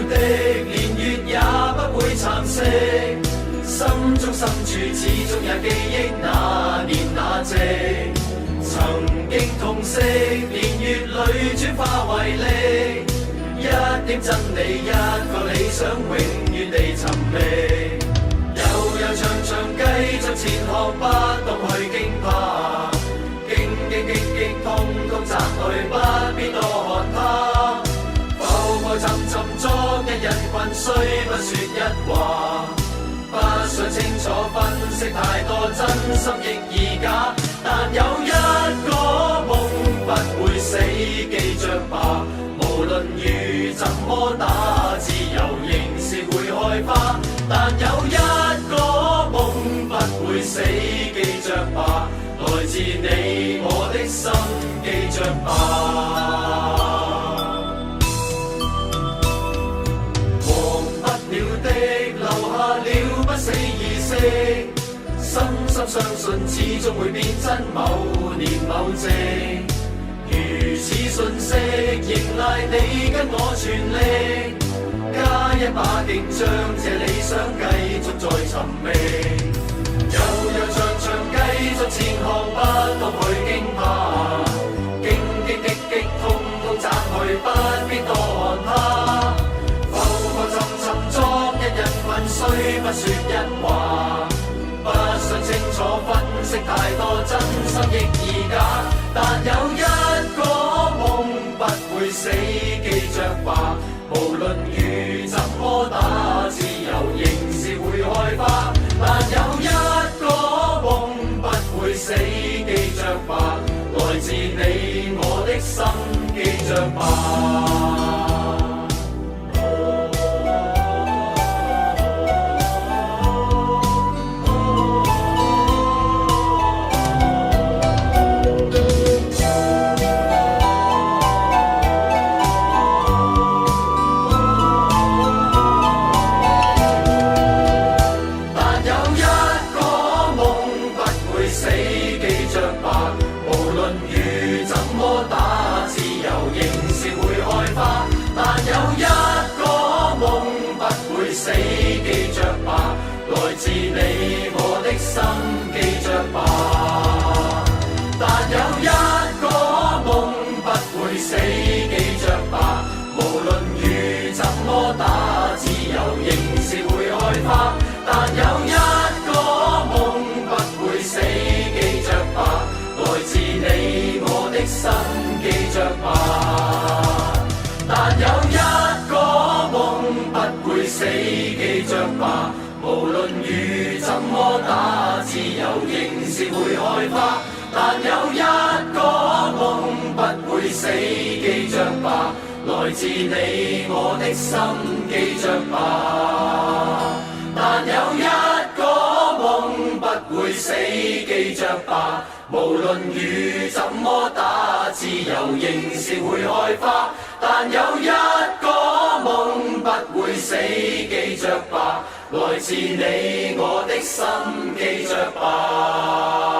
的，年月也不會蠶食。心中深處始終也記憶那年那夕，曾經痛惜，年月裏轉化為力。一點真理，一個理想，永遠地尋覓。悠悠長長繼續前行，不動去驚怕。荊棘激激通通摘去，不必多看它。浮浮沉沉昨日人群，雖不說一話。不想清楚分析太多，真心亦易假。但有一個夢不會死，記着吧。無論雨怎麼打，自由仍是會開花。但有一個夢不會死，記着吧。來自你我的心，記着吧。忘不了的，留下了不死意識。深深相信，始終會變真，某年某夕。如此訊息，迎來你跟我全力，加一把勁，將這理想繼續再尋覓。悠悠長長繼續前行，不動去驚怕。荊棘激激通通摘去，不必多看它。浮浮沉沉昨日人群，雖不說一話。不想清楚分析太多，真心亦易假。但有一個夢不會死，記着吧。無論雨怎麼打，自由仍是會開花。但有一個夢不會死，記着吧。來自你我的心，記着吧。死記着吧，來自你我的心，記着吧。但有一個夢不會死，記着吧。無論雨怎麼打，自由仍是會開花。但有一個夢不會死，記着吧。來自你我的心，記着吧。但有一個夢不會死，記着吧。無論雨怎麼打，自由仍是會開花。但有一個夢不會死，記着吧。來自你我的心，記着吧。但有一個夢不會死，記着吧。無論雨怎麼打，自由仍是會開花。但有一個夢不會死，記着吧。來自你我的心，記着吧。